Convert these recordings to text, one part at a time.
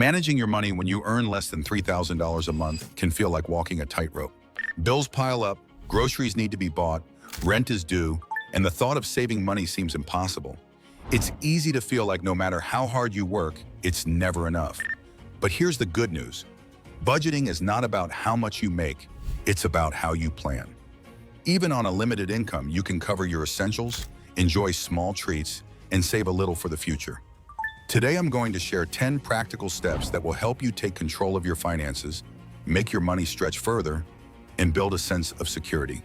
Managing your money when you earn less than $3,000 a month can feel like walking a tightrope. Bills pile up, groceries need to be bought, rent is due, and the thought of saving money seems impossible. It's easy to feel like no matter how hard you work, it's never enough. But here's the good news. Budgeting is not about how much you make, it's about how you plan. Even on a limited income, you can cover your essentials, enjoy small treats, and save a little for the future. Today, I'm going to share 10 practical steps that will help you take control of your finances, make your money stretch further, and build a sense of security.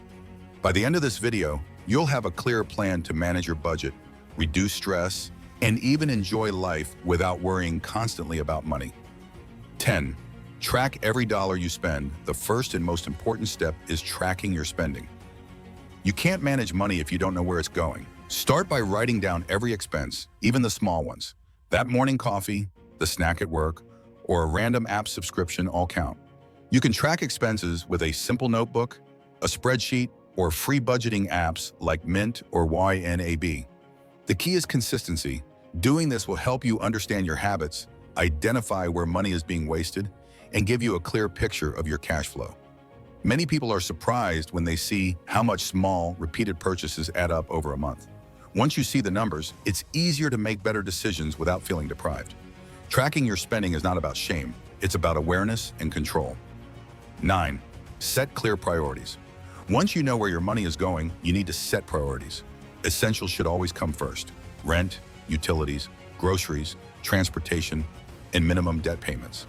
By the end of this video, you'll have a clear plan to manage your budget, reduce stress, and even enjoy life without worrying constantly about money. 10. Track every dollar you spend. The first and most important step is tracking your spending. You can't manage money if you don't know where it's going. Start by writing down every expense, even the small ones. That morning coffee, the snack at work, or a random app subscription all count. You can track expenses with a simple notebook, a spreadsheet, or free budgeting apps like Mint or YNAB. The key is consistency. Doing this will help you understand your habits, identify where money is being wasted, and give you a clear picture of your cash flow. Many people are surprised when they see how much small, repeated purchases add up over a month. Once you see the numbers, it's easier to make better decisions without feeling deprived. Tracking your spending is not about shame, it's about awareness and control. 9. Set clear priorities. Once you know where your money is going, you need to set priorities. Essentials should always come first. Rent, utilities, groceries, transportation, and minimum debt payments.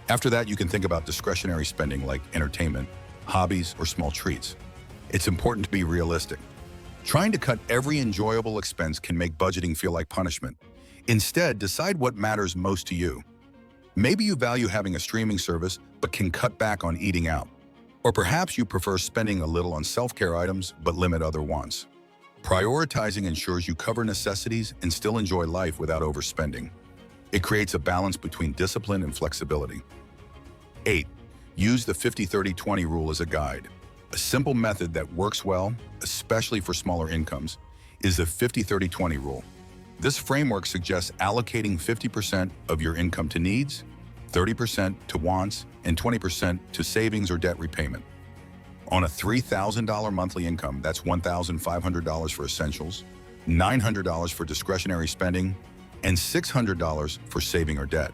After that, you can think about discretionary spending like entertainment, hobbies, or small treats. It's important to be realistic. Trying to cut every enjoyable expense can make budgeting feel like punishment. Instead, decide what matters most to you. Maybe you value having a streaming service, but can cut back on eating out. Or perhaps you prefer spending a little on self-care items, but limit other wants. Prioritizing ensures you cover necessities and still enjoy life without overspending. It creates a balance between discipline and flexibility. 8. Use the 50-30-20 rule as a guide. A simple method that works well, especially for smaller incomes, is the 50-30-20 rule. This framework suggests allocating 50% of your income to needs, 30% to wants, and 20% to savings or debt repayment. On a $3,000 monthly income, that's $1,500 for essentials, $900 for discretionary spending, and $600 for saving or debt.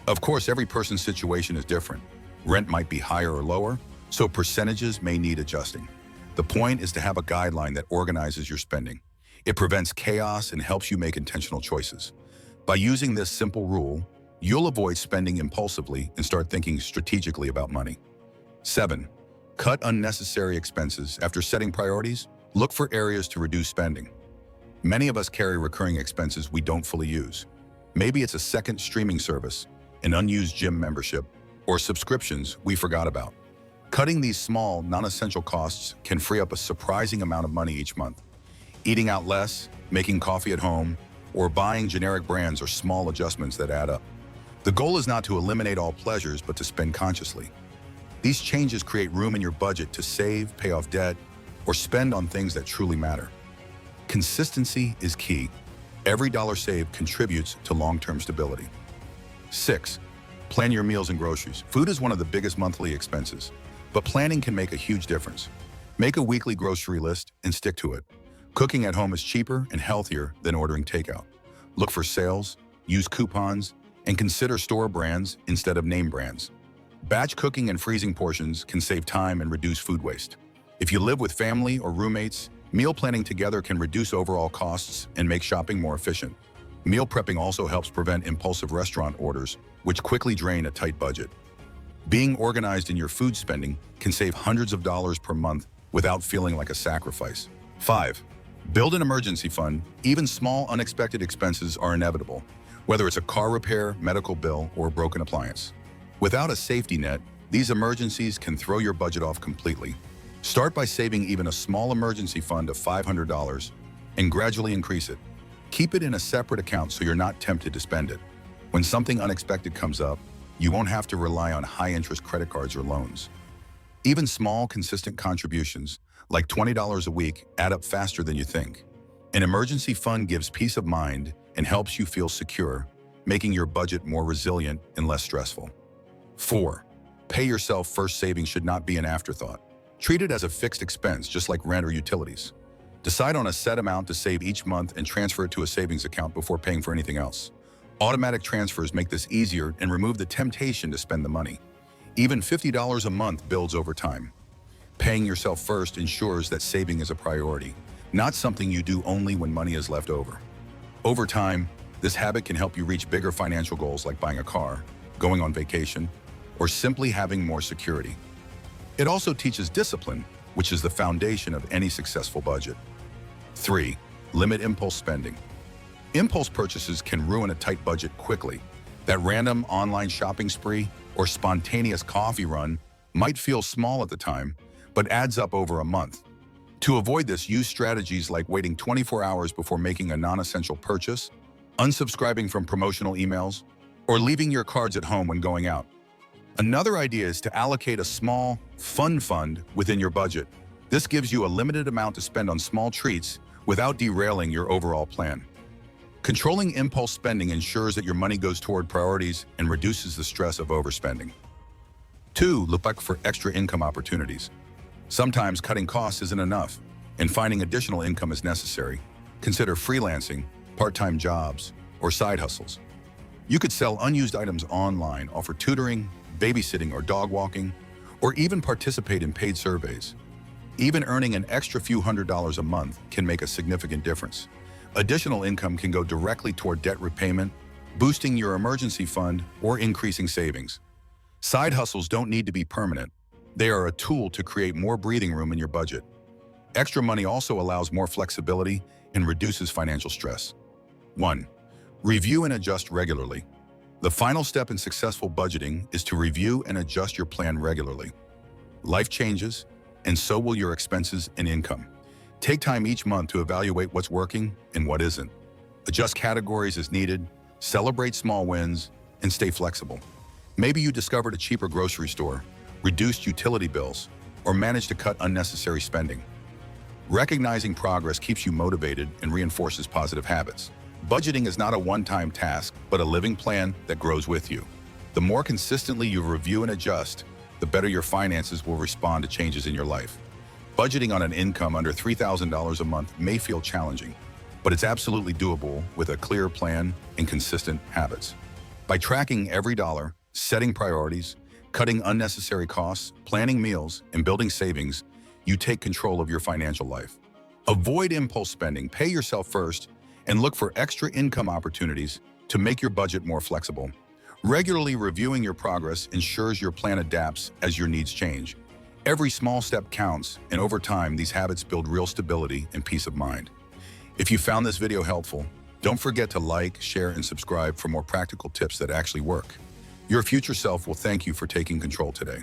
Of course, every person's situation is different. Rent might be higher or lower, so percentages may need adjusting. The point is to have a guideline that organizes your spending. It prevents chaos and helps you make intentional choices. By using this simple rule, you'll avoid spending impulsively and start thinking strategically about money. 7. Cut unnecessary expenses. After setting priorities, look for areas to reduce spending. Many of us carry recurring expenses we don't fully use. Maybe it's a second streaming service, an unused gym membership, or subscriptions we forgot about. Cutting these small, non-essential costs can free up a surprising amount of money each month. Eating out less, making coffee at home, or buying generic brands are small adjustments that add up. The goal is not to eliminate all pleasures, but to spend consciously. These changes create room in your budget to save, pay off debt, or spend on things that truly matter. Consistency is key. Every dollar saved contributes to long-term stability. 6. Plan your meals and groceries. Food is one of the biggest monthly expenses, but planning can make a huge difference. Make a weekly grocery list and stick to it. Cooking at home is cheaper and healthier than ordering takeout. Look for sales, use coupons, and consider store brands instead of name brands. Batch cooking and freezing portions can save time and reduce food waste. If you live with family or roommates, meal planning together can reduce overall costs and make shopping more efficient. Meal prepping also helps prevent impulsive restaurant orders, which quickly drain a tight budget. Being organized in your food spending can save hundreds of dollars per month without feeling like a sacrifice. 5. Build an emergency fund. Even small, unexpected expenses are inevitable, whether it's a car repair, medical bill, or a broken appliance. Without a safety net, these emergencies can throw your budget off completely. Start by saving even a small emergency fund of $500 and gradually increase it. Keep it in a separate account so you're not tempted to spend it. When something unexpected comes up, you won't have to rely on high-interest credit cards or loans. Even small, consistent contributions, like $20 a week, add up faster than you think. An emergency fund gives peace of mind and helps you feel secure, making your budget more resilient and less stressful. 4. Pay yourself first. Savings should not be an afterthought. Treat it as a fixed expense, just like rent or utilities. Decide on a set amount to save each month and transfer it to a savings account before paying for anything else. Automatic transfers make this easier and remove the temptation to spend the money. Even $50 a month builds over time. Paying yourself first ensures that saving is a priority, not something you do only when money is left over. Over time, this habit can help you reach bigger financial goals like buying a car, going on vacation, or simply having more security. It also teaches discipline, which is the foundation of any successful budget. 3. Limit impulse spending. Impulse purchases can ruin a tight budget quickly. That random online shopping spree or spontaneous coffee run might feel small at the time, but adds up over a month. To avoid this, use strategies like waiting 24 hours before making a non-essential purchase, unsubscribing from promotional emails, or leaving your cards at home when going out. Another idea is to allocate a small, fun fund within your budget. This gives you a limited amount to spend on small treats without derailing your overall plan. Controlling impulse spending ensures that your money goes toward priorities and reduces the stress of overspending. 2. Look for extra income opportunities. Sometimes cutting costs isn't enough, and finding additional income is necessary. Consider freelancing, part-time jobs, or side hustles. You could sell unused items online, offer tutoring, babysitting, or dog walking, or even participate in paid surveys. Even earning an extra few $100s a month can make a significant difference. Additional income can go directly toward debt repayment, boosting your emergency fund, or increasing savings. Side hustles don't need to be permanent. They are a tool to create more breathing room in your budget. Extra money also allows more flexibility and reduces financial stress. 1. Review and adjust regularly. The final step in successful budgeting is to review and adjust your plan regularly. Life changes, and so will your expenses and income. Take time each month to evaluate what's working and what isn't. Adjust categories as needed, celebrate small wins, and stay flexible. Maybe you discovered a cheaper grocery store, reduced utility bills, or managed to cut unnecessary spending. Recognizing progress keeps you motivated and reinforces positive habits. Budgeting is not a one-time task, but a living plan that grows with you. The more consistently you review and adjust, the better your finances will respond to changes in your life. Budgeting on an income under $3,000 a month may feel challenging, but it's absolutely doable with a clear plan and consistent habits. By tracking every dollar, setting priorities, cutting unnecessary costs, planning meals, and building savings, you take control of your financial life. Avoid impulse spending, pay yourself first, and look for extra income opportunities to make your budget more flexible. Regularly reviewing your progress ensures your plan adapts as your needs change. Every small step counts, and over time, these habits build real stability and peace of mind. If you found this video helpful, don't forget to like, share, and subscribe for more practical tips that actually work. Your future self will thank you for taking control today.